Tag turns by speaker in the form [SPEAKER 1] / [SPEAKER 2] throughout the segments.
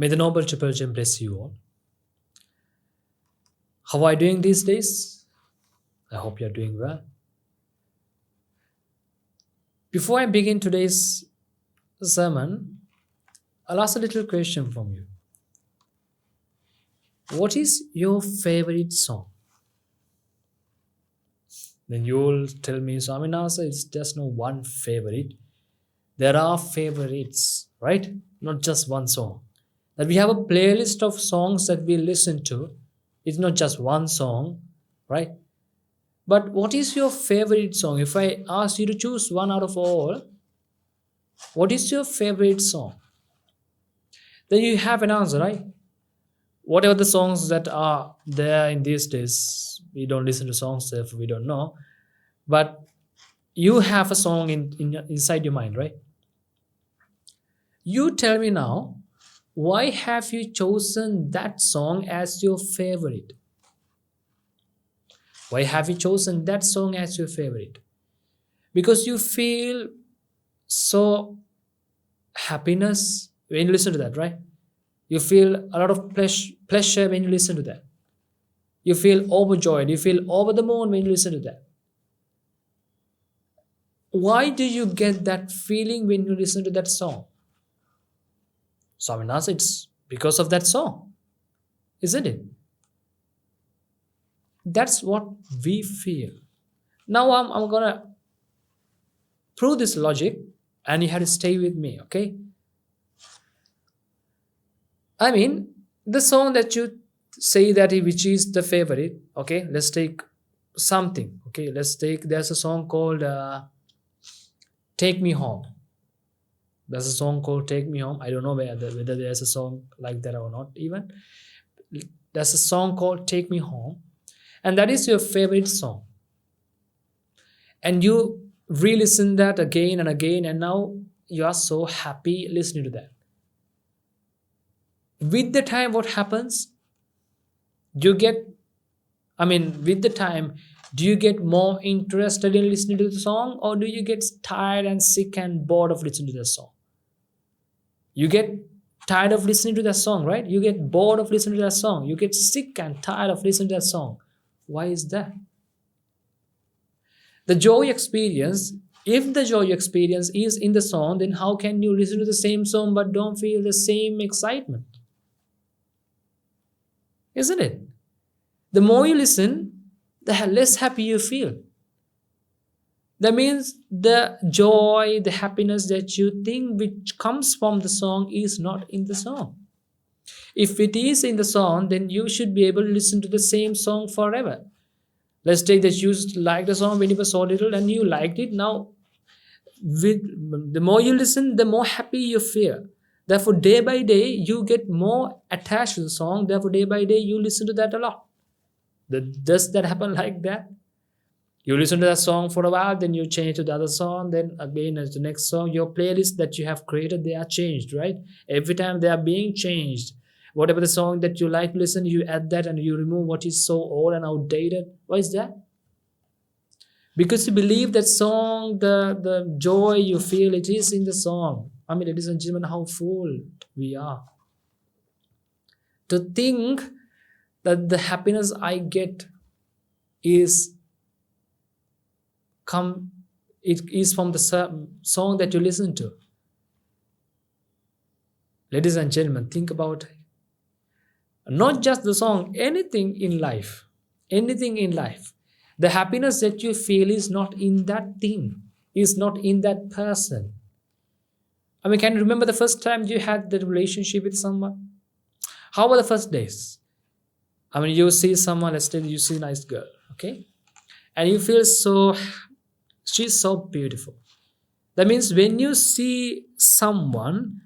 [SPEAKER 1] May the Noble Triple Gem bless you all. How are you doing these days? I hope you're doing well. Before I begin today's sermon, I'll ask a little question from you. What is your favorite song? Then you'll tell me, Swaminasa, it's just no one favorite. There are favorites, right? Not just one song. That we have a playlist of songs that we listen to. It's not just one song, right? But what is your favorite song? If I ask you to choose one out of all, what is your favorite song? Then you have an answer, right? Whatever the songs that are there in these days, we don't listen to songs, therefore we don't know. But you have a song inside your mind, right? You tell me now, why have you chosen that song as your favorite? Why have you chosen that song as your favorite? Because you feel so happiness when you listen to that, right? You feel a lot of pleasure when you listen to that. You feel overjoyed. You feel over the moon when you listen to that. Why do you get that feeling when you listen to that song? Swaminatha, it's because of that song, isn't it? That's what we feel. Now I'm gonna prove this logic, and you have to stay with me, okay? I mean, the song that you say that which is the favorite, okay? Let's take something, okay? There's a song called Take Me Home. There's a song called Take Me Home. I don't know whether there's a song like that or not even. There's a song called Take Me Home. And that is your favorite song. And you re-listen that again and again, and now you are so happy listening to that. With the time, what happens? With the time, do you get more interested in listening to the song, or do you get tired and sick and bored of listening to the song? You get tired of listening to that song, right? You get bored of listening to that song. You get sick and tired of listening to that song. Why is that? The joy experience, if the joy experience is in the song, then how can you listen to the same song but don't feel the same excitement? Isn't it? The more you listen, the less happy you feel. That means the joy, the happiness that you think which comes from the song is not in the song. If it is in the song, then you should be able to listen to the same song forever. Let's take that you liked the song when you were so little and you liked it. Now, the more you listen, the more happy you feel. Therefore, day by day, you get more attached to the song. Therefore, day by day, you listen to that a lot. Does that happen like that? You listen to that song for a while, then you change to the other song, then again as the next song. Your playlist that you have created, they are changed, right? Every time they are being changed. Whatever the song that you like to listen, you add that and you remove what is so old and outdated. Why is that? Because you believe that song, the joy you feel, it is in the song. I mean, ladies and gentlemen, how fool we are. To think that the happiness I get is from the song that you listen to. Ladies and gentlemen, think about it. Not just the song, anything in life. The happiness that you feel is not in that thing, is not in that person. I mean, can you remember the first time you had that relationship with someone? How were the first days? I mean, you see someone, let's say you see a nice girl, okay? And you feel she's so beautiful. That means when you see someone,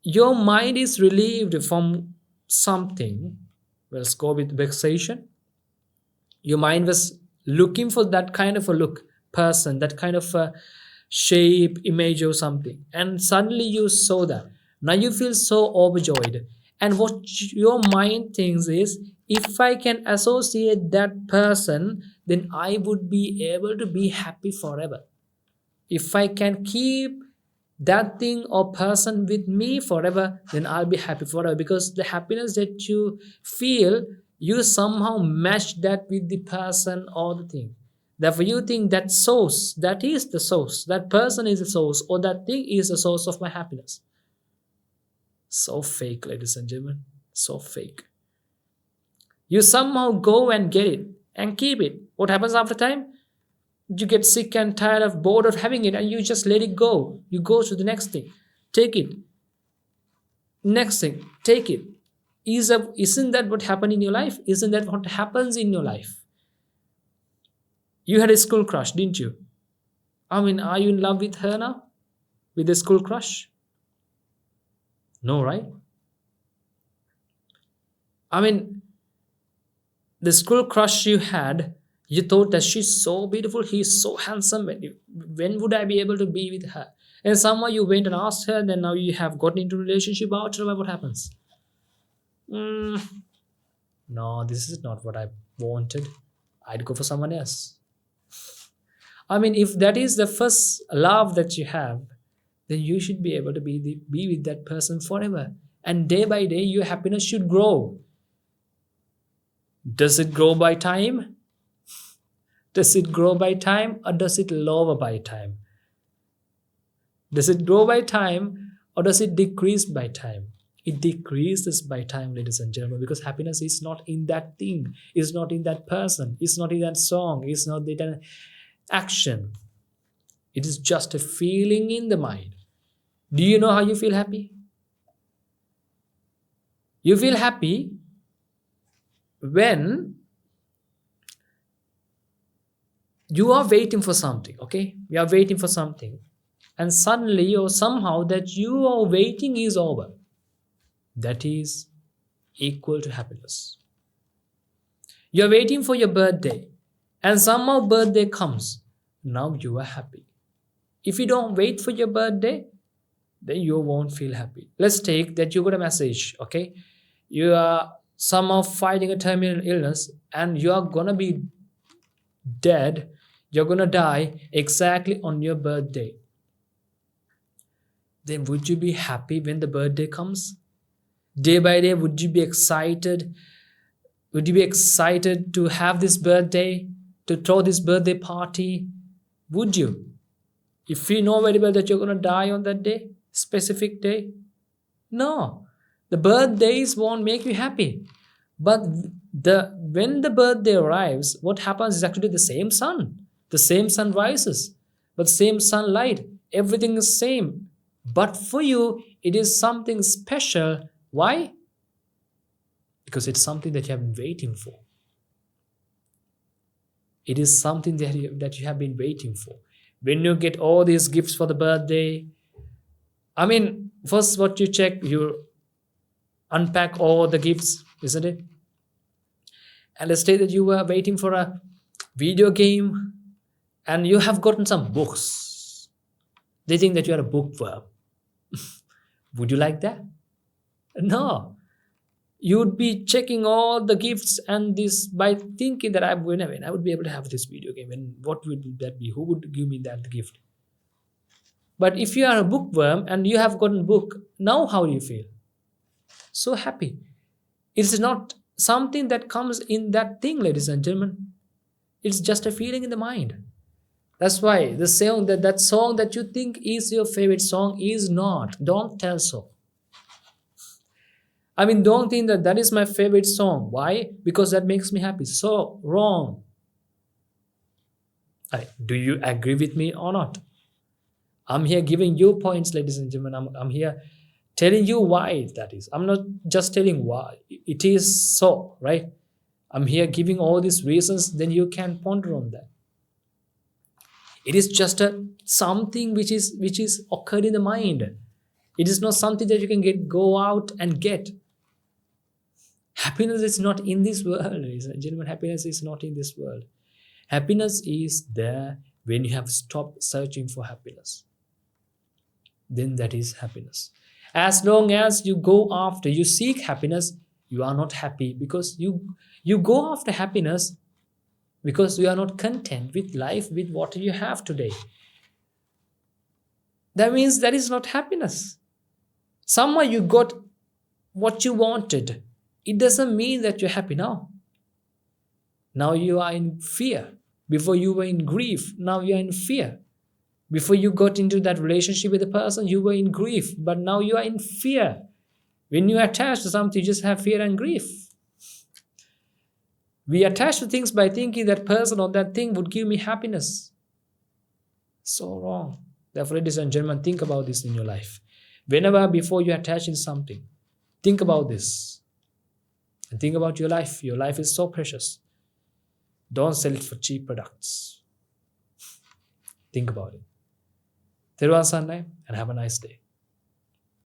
[SPEAKER 1] your mind is relieved from something. Let's go with vexation. Your mind was looking for that kind of a person, that kind of a shape, image or something. And suddenly you saw that. Now you feel so overjoyed. And what your mind thinks is, if I can associate that person, then I would be able to be happy forever. If I can keep that thing or person with me forever, then I'll be happy forever, because the happiness that you feel, you somehow match that with the person or the thing. Therefore, you think that source, that is the source, that person is the source, or that thing is the source of my happiness. So fake, ladies and gentlemen, so fake. You somehow go and get it and keep it. What happens after time? You get sick and tired of bored of having it, and you just let it go. You go to the next thing, take it. Next thing, take it. Isn't that what happened in your life? Isn't that what happens in your life? You had a school crush, didn't you? I mean, are you in love with her now? With the school crush? No, right? I mean, the school crush you had, you thought that she's so beautiful, he's so handsome. When would I be able to be with her? And somehow you went and asked her, then now you have gotten into a relationship. After what happens? No, this is not what I wanted. I'd go for someone else. I mean, if that is the first love that you have, then you should be able to be with that person forever. And day by day, your happiness should grow. Does it grow by time? Does it grow by time, or does it lower by time? Does it grow by time, or does it decrease by time? It decreases by time, ladies and gentlemen, because happiness is not in that thing, it's not in that person, it's not in that song, it's not in that action. It is just a feeling in the mind. Do you know how you feel happy? You feel happy when you are waiting for something, okay? You are waiting for something, and suddenly or somehow that you are waiting is over. That is equal to happiness. You are waiting for your birthday, and somehow birthday comes. Now you are happy. If you don't wait for your birthday, then you won't feel happy. Let's take that you got a message, okay? You are somehow fighting a terminal illness, and you are gonna be dead. You're gonna die exactly on your birthday. Then would you be happy when the birthday comes? Day by day, would you be excited? Would you be excited to have this birthday, to throw this birthday party? Would you? If you know very well that you're gonna die on that day, specific day? No. The birthdays won't make you happy. But when the birthday arrives, what happens is actually the same sun. The same sun rises, but same sunlight. Everything is same. But for you, it is something special. Why? Because it's something that you have been waiting for. It is something that you have been waiting for. When you get all these gifts for the birthday, I mean, first what you check, you unpack all the gifts, isn't it? And let's say that you were waiting for a video game and you have gotten some books. They think that you are a bookworm. Would you like that? No. You'd be checking all the gifts and this by thinking that I would be able to have this video game, and what would that be? Who would give me that gift? But if you are a bookworm and you have gotten a book, now how do you feel? So happy. It's not something that comes in that thing, ladies and gentlemen. It's just a feeling in the mind. That's why the song that song that you think is your favorite song is not. Don't tell so. I mean, don't think that is my favorite song. Why? Because that makes me happy. So wrong. Do you agree with me or not? I'm here giving you points, ladies and gentlemen. I'm here telling you why that is. I'm not just telling why. It is so, right? I'm here giving all these reasons, then you can ponder on that. It is just something which is occurred in the mind. It is not something that you can go out and get. Happiness is not in this world, ladies and gentlemen. Happiness is not in this world. Happiness is there when you have stopped searching for happiness. Then that is happiness. As long as you you seek happiness, you are not happy, because you go after happiness because you are not content with life, with what you have today. that means that is not happiness. Somehow you got what you wanted. It doesn't mean that you're happy now. Now you are in fear. Before you were in grief, now you are in fear. Before you got into that relationship with a person, you were in grief, but now you are in fear. When you are attached to something, you just have fear and grief. We attach to things by thinking that person or that thing would give me happiness. So wrong. Therefore, ladies and gentlemen, think about this in your life. Whenever before you attach in something, think about this. And think about your life. Your life is so precious. Don't sell it for cheap products. Think about it. Thiruvaan Sarnai, and have a nice day.